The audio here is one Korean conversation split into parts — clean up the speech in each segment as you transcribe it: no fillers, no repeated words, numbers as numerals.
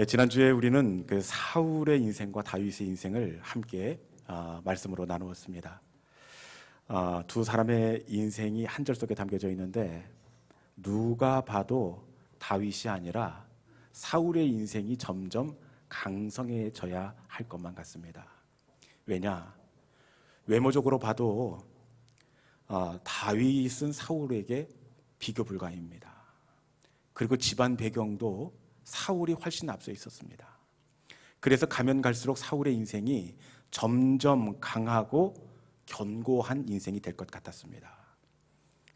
네, 지난주에 우리는 그 사울의 인생과 다윗의 인생을 함께 말씀으로 나누었습니다. 두 사람의 인생이 한 절 속에 담겨져 있는데 누가 봐도 다윗이 아니라 사울의 인생이 점점 강성해져야 할 것만 같습니다. 왜냐? 외모적으로 봐도 다윗은 사울에게 비교 불가입니다. 그리고 집안 배경도 사울이 훨씬 앞서 있었습니다. 그래서 가면 갈수록 사울의 인생이 점점 강하고 견고한 인생이 될 것 같았습니다.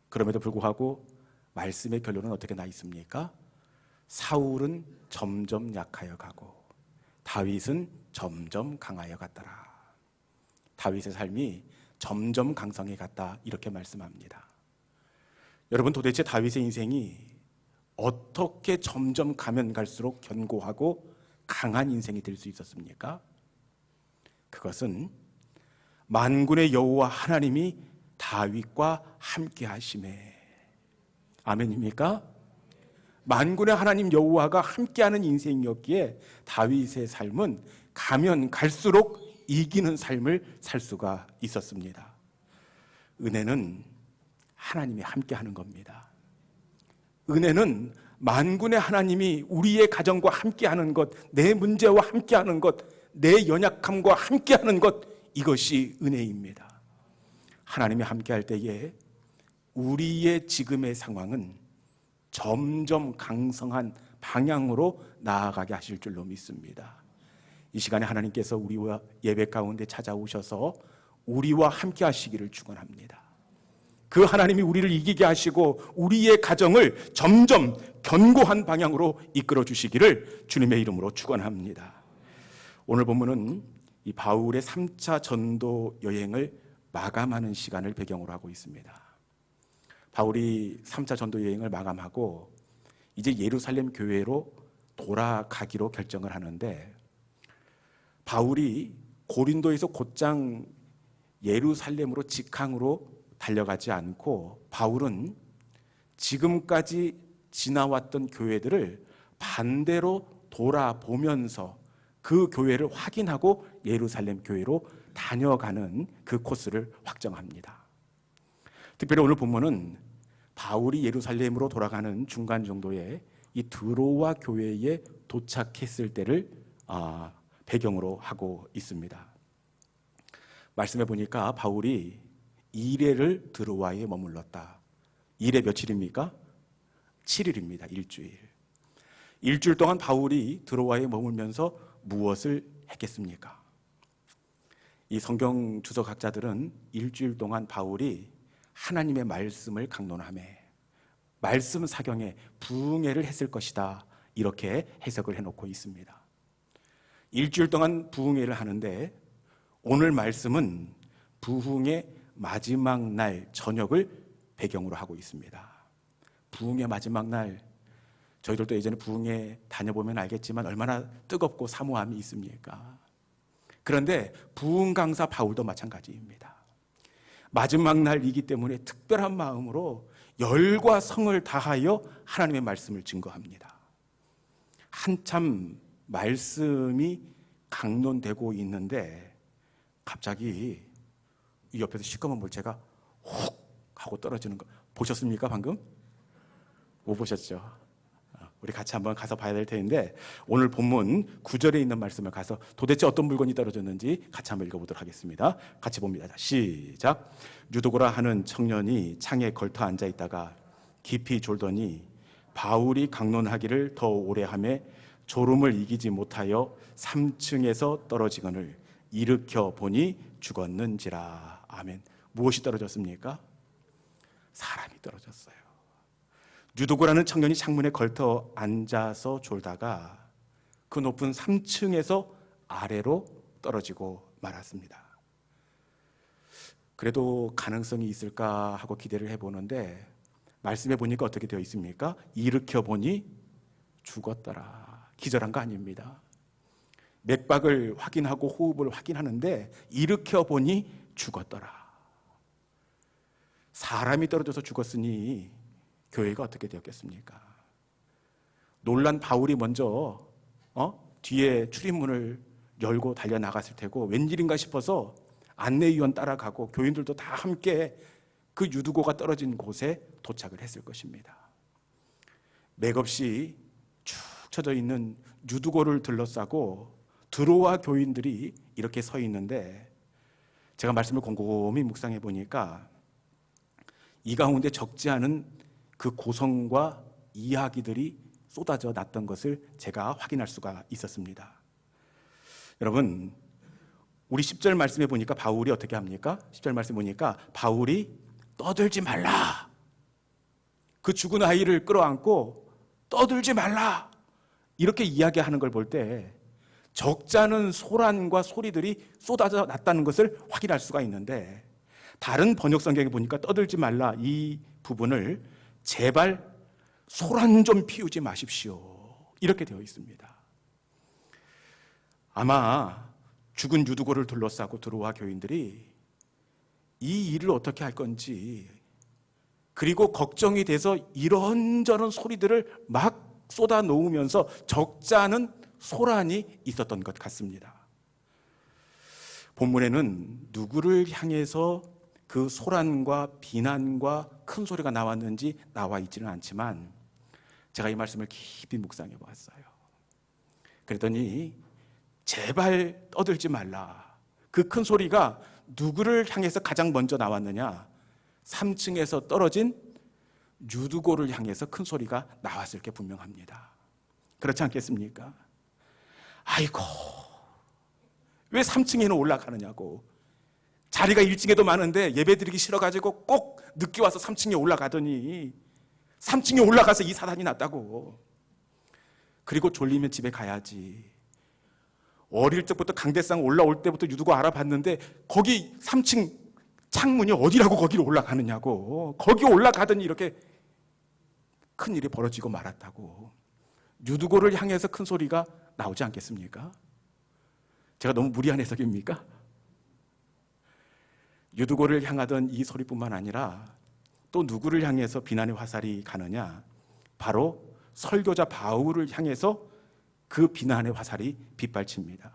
그럼에도 불구하고 말씀의 결론은 어떻게 나 있습니까? 사울은 점점 약하여 가고 다윗은 점점 강하여 갔더라. 다윗의 삶이 점점 강성해 갔다, 이렇게 말씀합니다. 여러분, 도대체 다윗의 인생이 어떻게 점점 가면 갈수록 견고하고 강한 인생이 될 수 있었습니까? 그것은 만군의 여호와 하나님이 다윗과 함께 하심에. 아멘입니까? 만군의 하나님 여호와가 함께하는 인생이었기에 다윗의 삶은 가면 갈수록 이기는 삶을 살 수가 있었습니다. 은혜는 하나님이 함께하는 겁니다. 은혜는 만군의 하나님이 우리의 가정과 함께하는 것, 내 문제와 함께하는 것, 내 연약함과 함께하는 것, 이것이 은혜입니다. 하나님이 함께할 때에 우리의 지금의 상황은 점점 강성한 방향으로 나아가게 하실 줄로 믿습니다. 이 시간에 하나님께서 우리와 예배 가운데 찾아오셔서 우리와 함께 하시기를 축원합니다. 그 하나님이 우리를 이기게 하시고 우리의 가정을 점점 견고한 방향으로 이끌어 주시기를 주님의 이름으로 축원합니다. 오늘 본문은 이 바울의 3차 전도 여행을 마감하는 시간을 배경으로 하고 있습니다. 바울이 3차 전도 여행을 마감하고 이제 예루살렘 교회로 돌아가기로 결정을 하는데, 바울이 고린도에서 곧장 예루살렘으로 직항으로 달려가지 않고 바울은 지금까지 지나왔던 교회들을 반대로 돌아보면서 그 교회를 확인하고 예루살렘 교회로 다녀가는 그 코스를 확정합니다. 특별히 오늘 본문은 바울이 예루살렘으로 돌아가는 중간 정도에 이 드로아 교회에 도착했을 때를 배경으로 하고 있습니다. 말씀해 보니까 바울이 2일을 드로아에 머물렀다. 2일에 며칠입니까? 7일입니다. 일주일 동안 바울이 드로아에 머물면서 무엇을 했겠습니까? 이 성경 주석학자들은 일주일 동안 바울이 하나님의 말씀을 강론하며 말씀 사경에 부흥회를 했을 것이다, 이렇게 해석을 해놓고 있습니다. 일주일 동안 부흥회를 하는데 오늘 말씀은 부흥회 마지막 날 저녁을 배경으로 하고 있습니다. 부흥회 마지막 날, 저희들도 예전에 부흥회 다녀보면 알겠지만 얼마나 뜨겁고 사모함이 있습니까? 그런데 부흥 강사 바울도 마찬가지입니다. 마지막 날이기 때문에 특별한 마음으로 열과 성을 다하여 하나님의 말씀을 증거합니다. 한참 말씀이 강론되고 있는데 갑자기 이 옆에서 시커먼 물체가 훅 하고 떨어지는 거 보셨습니까? 방금? 못 보셨죠? 우리 같이 한번 가서 봐야 될 텐데, 오늘 본문 9절에 있는 말씀을 가서 도대체 어떤 물건이 떨어졌는지 같이 한번 읽어보도록 하겠습니다. 같이 봅니다. 시작. 유도고라 하는 청년이 창에 걸터 앉아 있다가 깊이 졸더니 바울이 강론하기를 더 오래 하매 졸음을 이기지 못하여 3층에서 떨어지거늘 일으켜 보니 죽었는지라. 아멘. 무엇이 떨어졌습니까? 사람이 떨어졌어요. 유도고라는 청년이 창문에 걸터 앉아서 졸다가 그 높은 3층에서 아래로 떨어지고 말았습니다. 그래도 가능성이 있을까 하고 기대를 해보는데 말씀해 보니까 어떻게 되어 있습니까? 일으켜 보니 죽었더라. 기절한 거 아닙니다. 맥박을 확인하고 호흡을 확인하는데 일으켜 보니 죽었더라. 사람이 떨어져서 죽었으니 교회가 어떻게 되었겠습니까? 놀란 바울이 먼저 뒤에 출입문을 열고 달려나갔을 테고 웬일인가 싶어서 안내위원 따라가고 교인들도 다 함께 그 유두고가 떨어진 곳에 도착을 했을 것입니다. 맥없이 축 처져 있는 유두고를 둘러싸고 드로아 교인들이 이렇게 서 있는데 제가 말씀을 곰곰이 묵상해 보니까 이 가운데 적지 않은 그 고성과 이야기들이 쏟아져 났던 것을 제가 확인할 수가 있었습니다. 여러분, 우리 10절 말씀에 보니까 바울이 어떻게 합니까? 10절 말씀에 보니까 바울이 떠들지 말라, 그 죽은 아이를 끌어안고 떠들지 말라 이렇게 이야기하는 걸 볼 때 적지 않은 소란과 소리들이 쏟아져 났다는 것을 확인할 수가 있는데, 다른 번역 성경에 보니까 떠들지 말라 이 부분을 제발 소란 좀 피우지 마십시오 이렇게 되어 있습니다. 아마 죽은 유두고를 둘러싸고 드로아 교인들이 이 일을 어떻게 할 건지, 그리고 걱정이 돼서 이런저런 소리들을 막 쏟아 놓으면서 적지 않은 소란이 있었던 것 같습니다. 본문에는 누구를 향해서 그 소란과 비난과 큰 소리가 나왔는지 나와 있지는 않지만 제가 이 말씀을 깊이 묵상해 보았어요. 그랬더니 제발 떠들지 말라, 그 큰 소리가 누구를 향해서 가장 먼저 나왔느냐? 3층에서 떨어진 유두고를 향해서 큰 소리가 나왔을 게 분명합니다. 그렇지 않겠습니까? 아이고, 왜 3층에는 올라가느냐고. 자리가 1층에도 많은데 예배드리기 싫어가지고 꼭 늦게 와서 3층에 올라가더니 3층에 올라가서 이 사단이 났다고. 그리고 졸리면 집에 가야지. 어릴 때부터 강대상 올라올 때부터 유두고 알아봤는데 거기 3층 창문이 어디라고 거기로 올라가느냐고. 거기 올라가더니 이렇게 큰일이 벌어지고 말았다고. 유두고를 향해서 큰 소리가 나오지 않겠습니까? 제가 너무 무리한 해석입니까? 유두고를 향하던 이 소리뿐만 아니라 또 누구를 향해서 비난의 화살이 가느냐? 바로 설교자 바울을 향해서 그 비난의 화살이 빗발칩니다.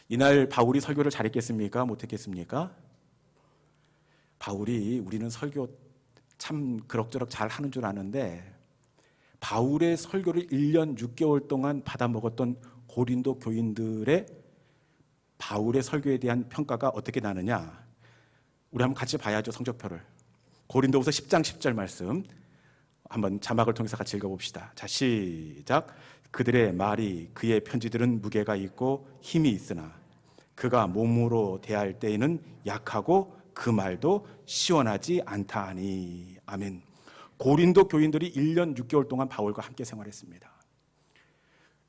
이날 바울이 설교를 잘했겠습니까? 못했겠습니까? 바울이, 우리는 설교 참 그럭저럭 잘 하는 줄 아는데 바울의 설교를 1년 6개월 동안 받아먹었던 고린도 교인들의 바울의 설교에 대한 평가가 어떻게 나느냐? 우리 한번 같이 봐야죠. 성적표를. 고린도후서 10장 10절 말씀 한번 자막을 통해서 같이 읽어봅시다. 자, 시작. 그들의 말이, 그의 편지들은 무게가 있고 힘이 있으나 그가 몸으로 대할 때에는 약하고 그 말도 시원하지 않다 하니. 아멘. 고린도 교인들이 1년 6개월 동안 바울과 함께 생활했습니다.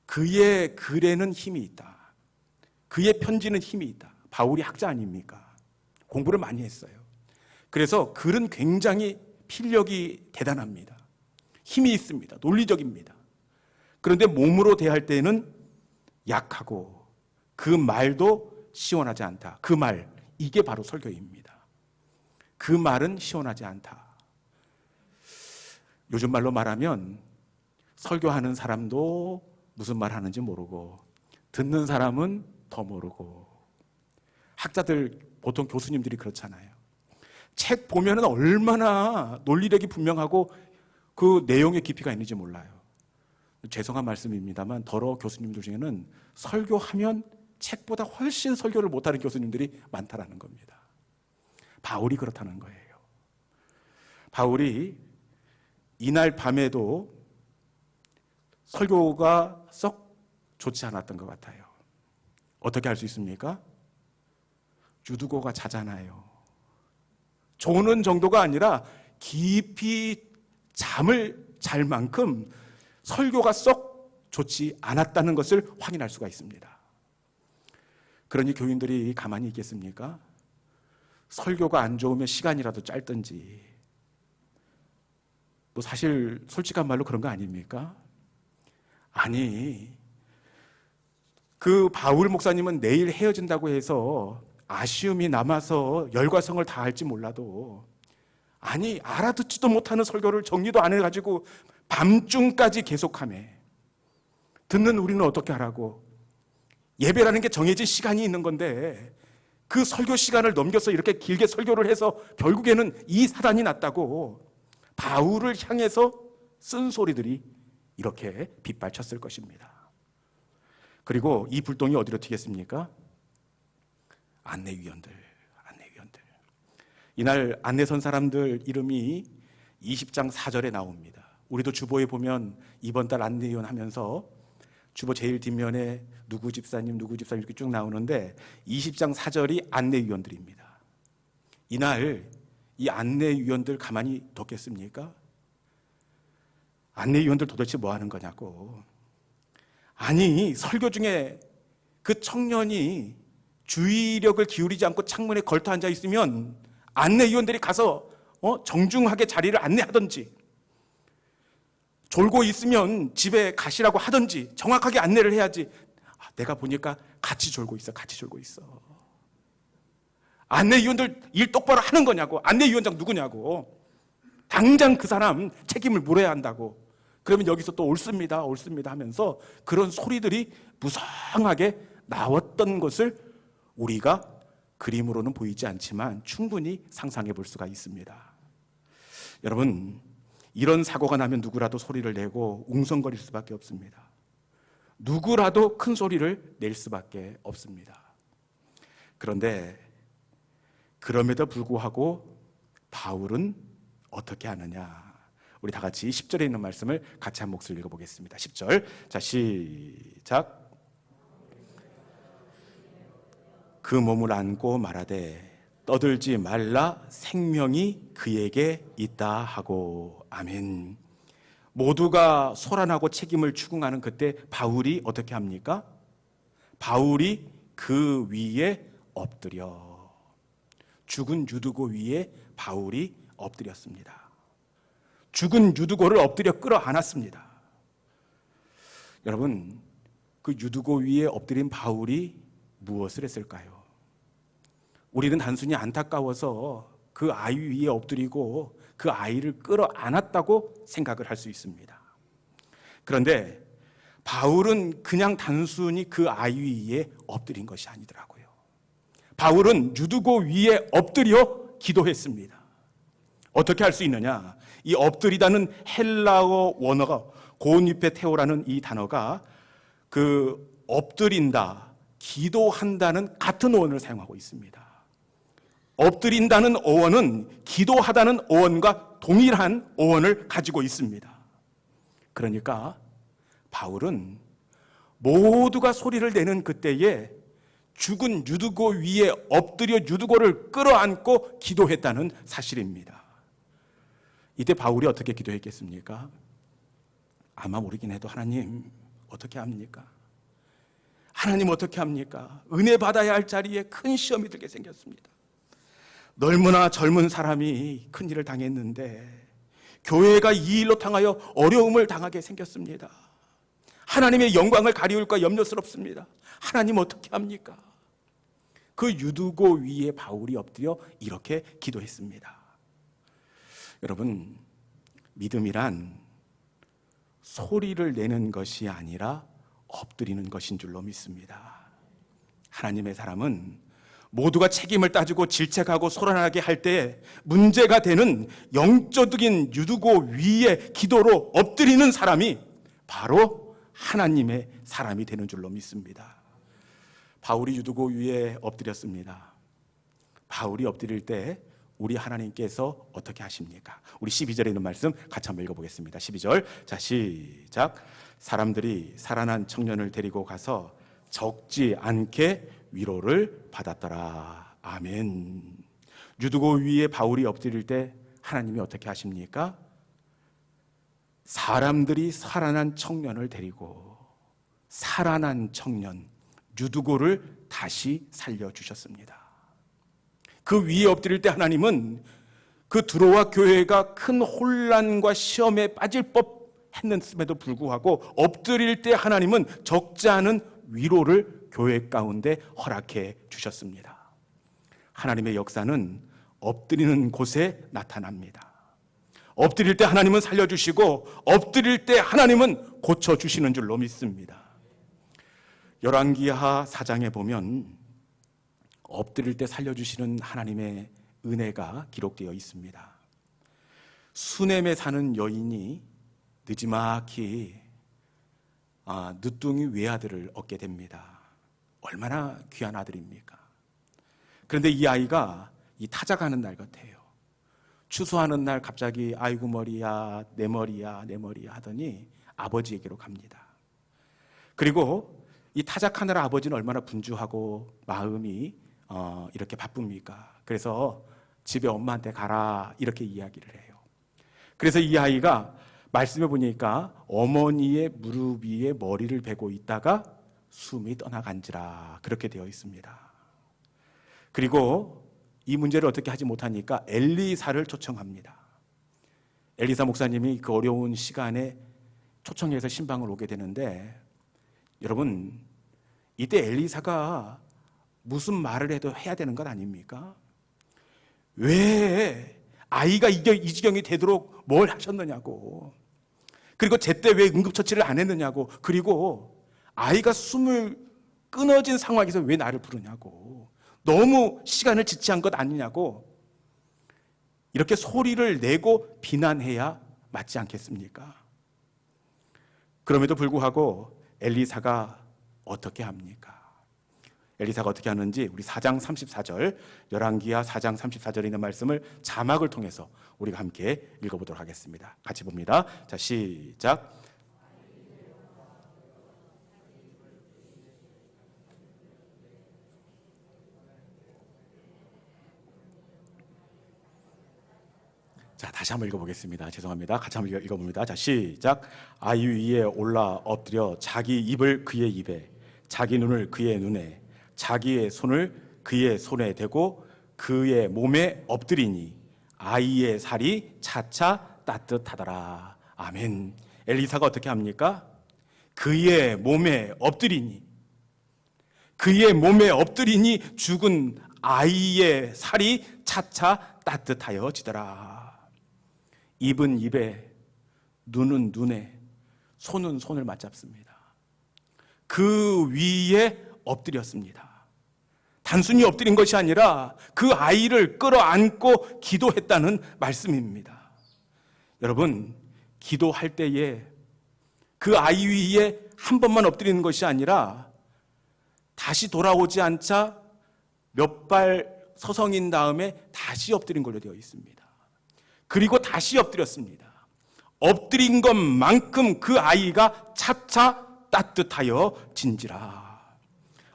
그의 글에는 힘이 있다. 그의 편지는 힘이 있다. 바울이 학자 아닙니까? 공부를 많이 했어요. 그래서 글은 굉장히 필력이 대단합니다. 힘이 있습니다. 논리적입니다. 그런데 몸으로 대할 때는 약하고 그 말도 시원하지 않다. 그 말, 이게 바로 설교입니다. 그 말은 시원하지 않다. 요즘 말로 말하면 설교하는 사람도 무슨 말 하는지 모르고 듣는 사람은 더 모르고. 학자들, 보통 교수님들이 그렇잖아요. 책 보면 얼마나 논리력이 분명하고 그 내용의 깊이가 있는지 몰라요. 죄송한 말씀입니다만 더러 교수님들 중에는 설교하면 책보다 훨씬 설교를 못하는 교수님들이 많다라는 겁니다. 바울이 그렇다는 거예요. 바울이 이날 밤에도 설교가 썩 좋지 않았던 것 같아요. 어떻게 할 수 있습니까? 유두고가 자잖아요. 조는 정도가 아니라 깊이 잠을 잘 만큼 설교가 썩 좋지 않았다는 것을 확인할 수가 있습니다. 그러니 교인들이 가만히 있겠습니까? 설교가 안 좋으면 시간이라도 짧든지. 뭐 사실 솔직한 말로 그런 거 아닙니까? 아니, 그 바울 목사님은 내일 헤어진다고 해서 아쉬움이 남아서 열과성을 다할지 몰라도, 아니 알아듣지도 못하는 설교를 정리도 안 해가지고 밤중까지 계속하며 듣는 우리는 어떻게 하라고? 예배라는 게 정해진 시간이 있는 건데 그 설교 시간을 넘겨서 이렇게 길게 설교를 해서 결국에는 이 사단이 났다고 바울을 향해서 쓴 소리들이 이렇게 빗발쳤을 것입니다. 그리고 이 불똥이 어디로 튀겠습니까? 안내위원들. 이날 안내 선 사람들 이름이 20장 4절에 나옵니다. 우리도 주보에 보면 이번 달 안내위원 하면서 주보 제일 뒷면에 누구 집사님 이렇게 쭉 나오는데 20장 4절이 안내위원들입니다. 이날 이 안내위원들 가만히 뒀겠습니까? 안내위원들 도대체 뭐 하는 거냐고. 아니, 설교 중에 그 청년이 주의력을 기울이지 않고 창문에 걸터 앉아 있으면 안내위원들이 가서 정중하게 자리를 안내하든지, 졸고 있으면 집에 가시라고 하든지 정확하게 안내를 해야지. 내가 보니까 같이 졸고 있어. 안내위원들 일 똑바로 하는 거냐고. 안내위원장 누구냐고. 당장 그 사람 책임을 물어야 한다고. 그러면 여기서 또 옳습니다 하면서 그런 소리들이 무성하게 나왔던 것을 우리가 그림으로는 보이지 않지만 충분히 상상해 볼 수가 있습니다. 여러분, 이런 사고가 나면 누구라도 소리를 내고 웅성거릴 수밖에 없습니다. 누구라도 큰 소리를 낼 수밖에 없습니다. 그런데 그럼에도 불구하고 바울은 어떻게 하느냐? 우리 다 같이 10절에 있는 말씀을 같이 한 목소리로 읽어보겠습니다. 10절. 자, 시작. 그 몸을 안고 말하되 떠들지 말라, 생명이 그에게 있다 하고. 아멘. 모두가 소란하고 책임을 추궁하는 그때 바울이 어떻게 합니까? 바울이 그 위에 엎드려, 죽은 유두고 위에 바울이 엎드렸습니다. 죽은 유두고를 엎드려 끌어안았습니다. 여러분, 그 유두고 위에 엎드린 바울이 무엇을 했을까요? 우리는 단순히 안타까워서 그 아이 위에 엎드리고 그 아이를 끌어안았다고 생각을 할 수 있습니다. 그런데 바울은 그냥 단순히 그 아이 위에 엎드린 것이 아니더라고요. 바울은 유두고 위에 엎드려 기도했습니다. 어떻게 할 수 있느냐? 이 엎드리다는 헬라어 원어가 고니페테오라는 이 단어가 그 엎드린다, 기도한다는 같은 어원을 사용하고 있습니다. 엎드린다는 어원은 기도하다는 어원과 동일한 어원을 가지고 있습니다. 그러니까 바울은 모두가 소리를 내는 그때에 죽은 유두고 위에 엎드려 유두고를 끌어안고 기도했다는 사실입니다. 이때 바울이 어떻게 기도했겠습니까? 아마 모르긴 해도 하나님 어떻게 합니까? 하나님 어떻게 합니까? 은혜 받아야 할 자리에 큰 시험이 들게 생겼습니다. 너무나 젊은 사람이 큰 일을 당했는데 교회가 이 일로 당하여 어려움을 당하게 생겼습니다. 하나님의 영광을 가리울까 염려스럽습니다. 하나님 어떻게 합니까? 그 유두고 위에 바울이 엎드려 이렇게 기도했습니다. 여러분, 믿음이란 소리를 내는 것이 아니라 엎드리는 것인 줄로 믿습니다. 하나님의 사람은 모두가 책임을 따지고 질책하고 소란하게 할 때 문제가 되는 영적인 유두고 위에 기도로 엎드리는 사람이 바로 하나님의 사람이 되는 줄로 믿습니다. 바울이 유두고 위에 엎드렸습니다. 바울이 엎드릴 때 우리 하나님께서 어떻게 하십니까? 우리 12절에 있는 말씀 같이 한번 읽어보겠습니다. 12절. 자, 시작. 사람들이 살아난 청년을 데리고 가서 적지 않게 위로를 받았더라. 아멘. 유두고 위에 바울이 엎드릴 때 하나님이 어떻게 하십니까? 사람들이 살아난 청년을 데리고 살아난 청년 유두고를 다시 살려주셨습니다. 그 위에 엎드릴 때 하나님은 그 드로아 교회가 큰 혼란과 시험에 빠질 법 했음에도 불구하고 엎드릴 때 하나님은 적지 않은 위로를 교회 가운데 허락해 주셨습니다. 하나님의 역사는 엎드리는 곳에 나타납니다. 엎드릴 때 하나님은 살려주시고 엎드릴 때 하나님은 고쳐주시는 줄로 믿습니다. 열왕기하 4장에 보면 엎드릴 때 살려주시는 하나님의 은혜가 기록되어 있습니다. 수넴에 사는 여인이 느지막이 늦둥이 외아들을 얻게 됩니다. 얼마나 귀한 아들입니까? 그런데 이 아이가 이 타작하는 날 같아요. 추수하는 날 갑자기 아이고 머리야 내 머리야 내 머리야 하더니 아버지에게로 갑니다. 그리고 이 타작하느라 아버지는 얼마나 분주하고 마음이 이렇게 바쁩니까? 그래서 집에 엄마한테 가라 이렇게 이야기를 해요. 그래서 이 아이가 말씀해 보니까 어머니의 무릎 위에 머리를 베고 있다가 숨이 떠나간지라 그렇게 되어 있습니다. 그리고 이 문제를 어떻게 하지 못하니까 엘리사를 초청합니다. 엘리사 목사님이 그 어려운 시간에 초청해서 신방을 오게 되는데, 여러분 이때 엘리사가 무슨 말을 해도 해야 되는 것 아닙니까? 왜 아이가 이 지경이 되도록 뭘 하셨느냐고, 그리고 제때 왜 응급처치를 안 했느냐고, 그리고 아이가 숨을 끊어진 상황에서 왜 나를 부르냐고, 너무 시간을 지체한 것 아니냐고 이렇게 소리를 내고 비난해야 맞지 않겠습니까? 그럼에도 불구하고 엘리사가 어떻게 합니까? 엘리사가 어떻게 하는지 우리 4장 34절, 열왕기하 4장 34절에 있는 말씀을 자막을 통해서 우리가 함께 읽어보도록 하겠습니다. 같이 봅니다. 자, 시작. 자, 다시 한번 읽어보겠습니다. 죄송합니다. 같이 한번 읽어봅니다. 자, 시작. 아이 위에 올라 엎드려 자기 입을 그의 입에, 자기 눈을 그의 눈에, 자기의 손을 그의 손에 대고 그의 몸에 엎드리니 아이의 살이 차차 따뜻하더라. 아멘. 엘리사가 어떻게 합니까? 그의 몸에 엎드리니, 그의 몸에 엎드리니 죽은 아이의 살이 차차 따뜻하여지더라. 입은 입에, 눈은 눈에, 손은 손을 맞잡습니다. 그 위에 엎드렸습니다. 단순히 엎드린 것이 아니라 그 아이를 끌어안고 기도했다는 말씀입니다. 여러분, 기도할 때에 그 아이 위에 한 번만 엎드리는 것이 아니라 다시 돌아오지 않자 몇 발 서성인 다음에 다시 엎드린 걸로 되어 있습니다. 그리고 다시 엎드렸습니다. 엎드린 것만큼 그 아이가 차차 따뜻하여 진지라.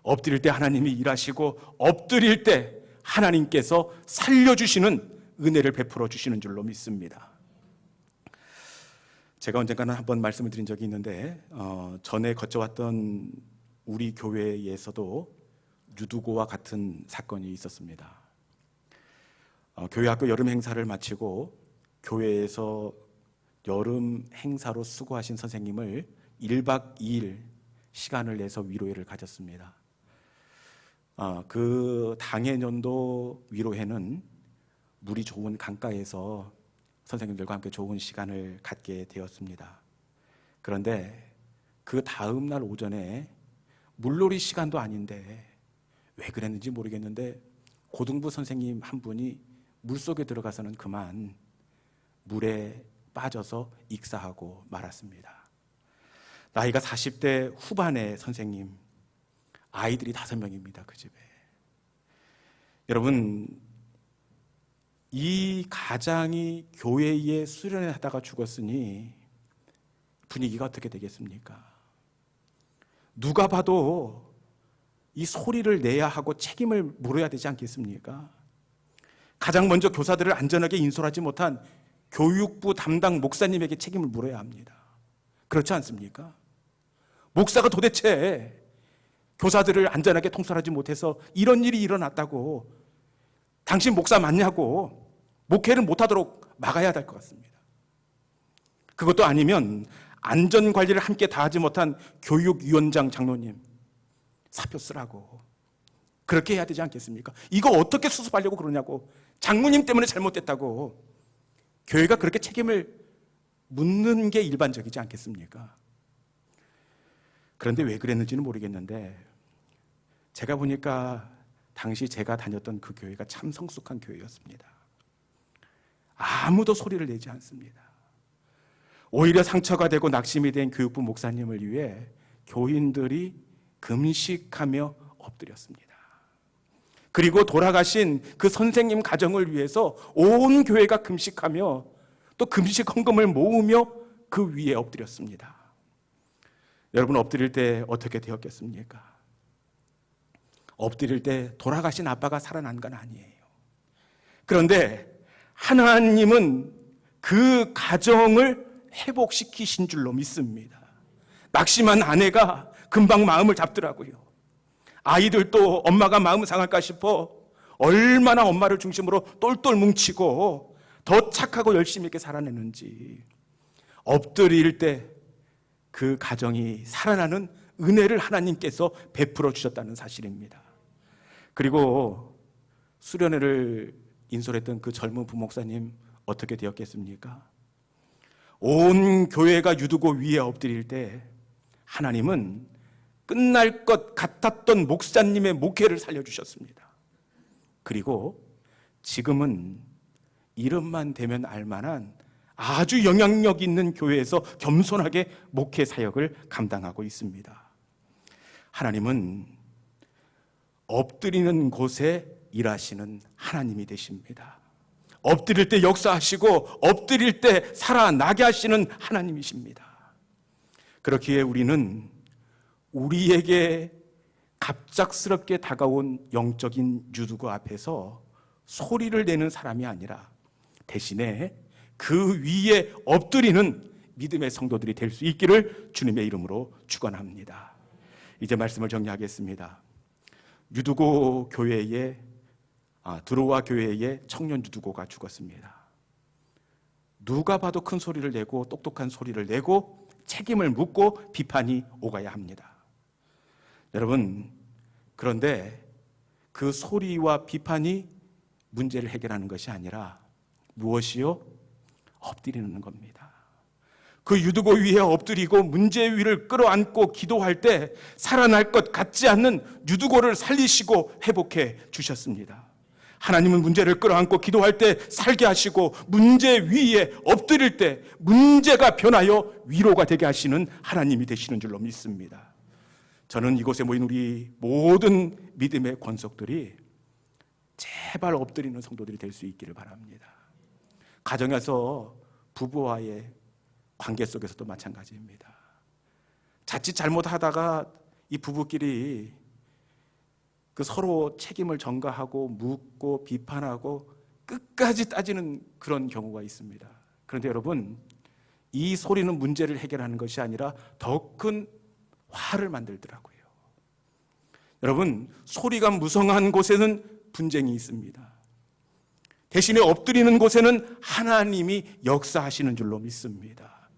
엎드릴 때 하나님이 일하시고 엎드릴 때 하나님께서 살려주시는 은혜를 베풀어 주시는 줄로 믿습니다. 제가 언젠가는 한번 말씀을 드린 적이 있는데 전에 거쳐왔던 우리 교회에서도 유두고와 같은 사건이 있었습니다. 교회 학교 여름 행사를 마치고 교회에서 여름 행사로 수고하신 선생님을 1박 2일 시간을 내서 위로회를 가졌습니다. 그 당해년도 위로회는 물이 좋은 강가에서 선생님들과 함께 좋은 시간을 갖게 되었습니다. 그런데 그 다음 날 오전에 물놀이 시간도 아닌데 왜 그랬는지 모르겠는데 고등부 선생님 한 분이 물속에 들어가서는 그만 물에 빠져서 익사하고 말았습니다. 나이가 40대 후반의 선생님, 아이들이 5명입니다. 그 집에. 여러분, 이 가장이 교회에 수련회 하다가 죽었으니 분위기가 어떻게 되겠습니까? 누가 봐도 이 소리를 내야 하고 책임을 물어야 되지 않겠습니까? 가장 먼저 교사들을 안전하게 인솔하지 못한 교육부 담당 목사님에게 책임을 물어야 합니다. 그렇지 않습니까? 목사가 도대체 교사들을 안전하게 통솔하지 못해서 이런 일이 일어났다고 당신 목사 맞냐고 목회를 못하도록 막아야 될 것 같습니다. 그것도 아니면 안전관리를 함께 다하지 못한 교육위원장 장로님 사표 쓰라고 그렇게 해야 되지 않겠습니까? 이거 어떻게 수습하려고 그러냐고, 장모님 때문에 잘못됐다고 교회가 그렇게 책임을 묻는 게 일반적이지 않겠습니까? 그런데 왜 그랬는지는 모르겠는데 제가 보니까 당시 제가 다녔던 그 교회가 참 성숙한 교회였습니다. 아무도 소리를 내지 않습니다. 오히려 상처가 되고 낙심이 된 교육부 목사님을 위해 교인들이 금식하며 엎드렸습니다. 그리고 돌아가신 그 선생님 가정을 위해서 온 교회가 금식하며 또 금식 헌금을 모으며 그 위에 엎드렸습니다. 여러분, 엎드릴 때 어떻게 되었겠습니까? 엎드릴 때 돌아가신 아빠가 살아난 건 아니에요. 그런데 하나님은 그 가정을 회복시키신 줄로 믿습니다. 낙심한 아내가 금방 마음을 잡더라고요. 아이들도 엄마가 마음 상할까 싶어 얼마나 엄마를 중심으로 똘똘 뭉치고 더 착하고 열심히 있게 살아내는지, 엎드릴 때 그 가정이 살아나는 은혜를 하나님께서 베풀어 주셨다는 사실입니다. 그리고 수련회를 인솔했던 그 젊은 부목사님 어떻게 되었겠습니까? 온 교회가 유두고 위에 엎드릴 때 하나님은 끝날 것 같았던 목사님의 목회를 살려주셨습니다. 그리고 지금은 이름만 대면 알만한 아주 영향력 있는 교회에서 겸손하게 목회 사역을 감당하고 있습니다. 하나님은 엎드리는 곳에 일하시는 하나님이 되십니다. 엎드릴 때 역사하시고 엎드릴 때 살아나게 하시는 하나님이십니다. 그렇기에 우리는 우리에게 갑작스럽게 다가온 영적인 유두고 앞에서 소리를 내는 사람이 아니라 대신에 그 위에 엎드리는 믿음의 성도들이 될 수 있기를 주님의 이름으로 축원합니다. 이제 말씀을 정리하겠습니다. 유두고 교회에 드로아 교회의 청년 유두고가 죽었습니다. 누가 봐도 큰 소리를 내고 똑똑한 소리를 내고 책임을 묻고 비판이 오가야 합니다. 여러분, 그런데 그 소리와 비판이 문제를 해결하는 것이 아니라 무엇이요? 엎드리는 겁니다. 그 유두고 위에 엎드리고 문제 위를 끌어안고 기도할 때 살아날 것 같지 않는 유두고를 살리시고 회복해 주셨습니다. 하나님은 문제를 끌어안고 기도할 때 살게 하시고 문제 위에 엎드릴 때 문제가 변하여 위로가 되게 하시는 하나님이 되시는 줄로 믿습니다. 저는 이곳에 모인 우리 모든 믿음의 권속들이 제발 엎드리는 성도들이 될 수 있기를 바랍니다. 가정에서 부부와의 관계 속에서도 마찬가지입니다. 자칫 잘못하다가 이 부부끼리 그 서로 책임을 전가하고 묻고 비판하고 끝까지 따지는 그런 경우가 있습니다. 그런데 여러분, 이 소리는 문제를 해결하는 것이 아니라 더 큰 화를 만들더라고요. 여러분, 소리가 무성한 곳에는 분쟁이 있습니다. 대신에 엎드리는 곳에는 하나님이 역사하시는 줄로 믿습니다.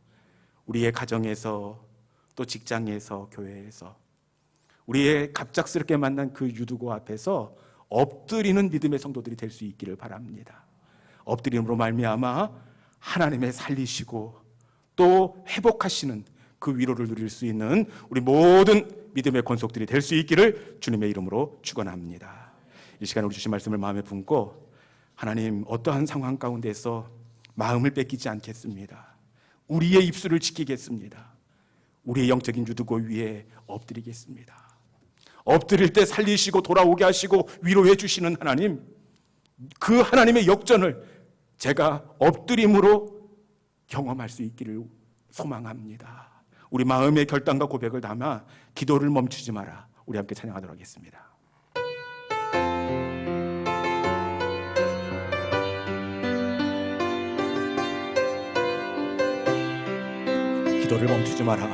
우리의 가정에서 또 직장에서 교회에서 우리의 갑작스럽게 만난 그 유두고 앞에서 엎드리는 믿음의 성도들이 될 수 있기를 바랍니다. 엎드림으로 말미암아 하나님의 살리시고 또 회복하시는 그 위로를 누릴 수 있는 우리 모든 믿음의 권속들이 될 수 있기를 주님의 이름으로 축원합니다. 이 시간에 우리 주신 말씀을 마음에 품고 하나님, 어떠한 상황 가운데서 마음을 뺏기지 않겠습니다. 우리의 입술을 지키겠습니다. 우리의 영적인 유두고 위에 엎드리겠습니다. 엎드릴 때 살리시고 돌아오게 하시고 위로해 주시는 하나님, 그 하나님의 역전을 제가 엎드림으로 경험할 수 있기를 소망합니다. 우리 마음의 결단과 고백을 담아 기도를 멈추지 마라. 우리 함께 찬양하도록 하겠습니다. 기도를 멈추지 마라.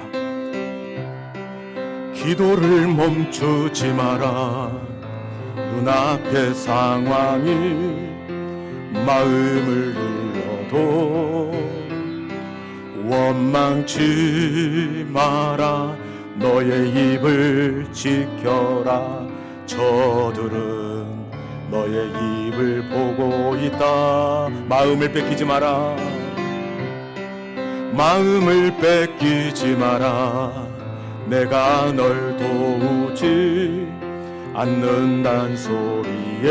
기도를 멈추지 마라. 눈앞의 상황이 마음을 눌러도 원망치 마라. 너의 입을 지켜라. 저들은 너의 입을 보고 있다. 마음을 뺏기지 마라. 마음을 뺏기지 마라. 내가 널 도우지 않는단 소리에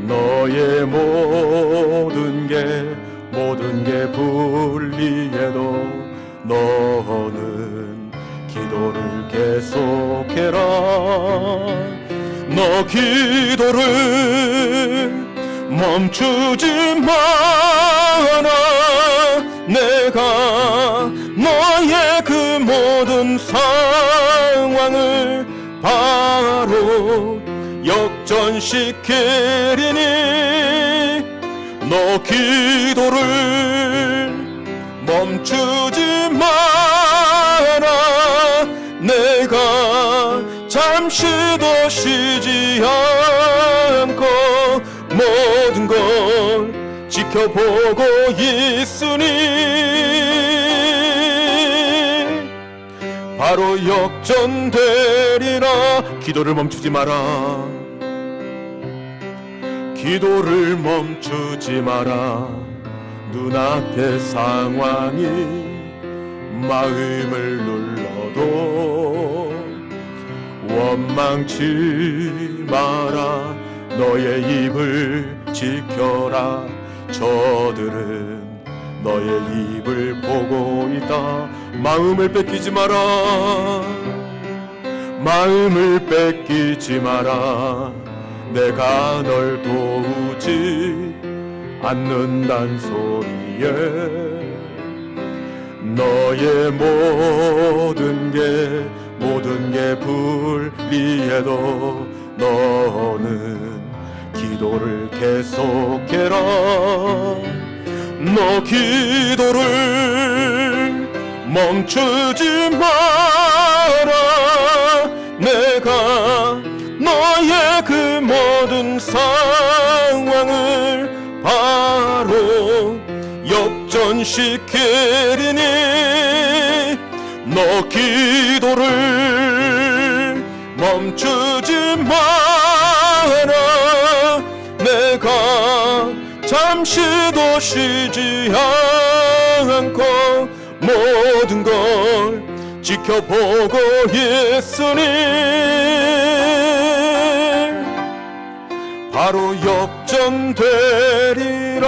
너의 모든 게 불리해도 너는 기도를 계속해라. 너 기도를 멈추지 마라. 내가 너의 그 모든 상황을 바로 역전시키리니 너 기도를 멈추지 마라. 내가 잠시도 쉬지 않고 모든 걸 지켜보고 있으니 바로 역전되리라. 기도를 멈추지 마라. 기도를 멈추지 마라. 눈앞의 상황이 마음을 눌러도 원망치 마라. 너의 입을 지켜라. 저들은 너의 입을 보고 있다. 마음을 뺏기지 마라. 마음을 뺏기지 마라. 내가 널 도우지 않는단 소리에 너의 모든 게 불리해도 너는 기도를 계속해라. 너 기도를 멈추지 마라. 내가 너의 그 모든 상황을 바로 역전시키리니 너 기도를 멈추지 마라. 내가 잠시도 쉬지 않고 모든 걸 지켜보고 있으니 바로 역전되리라.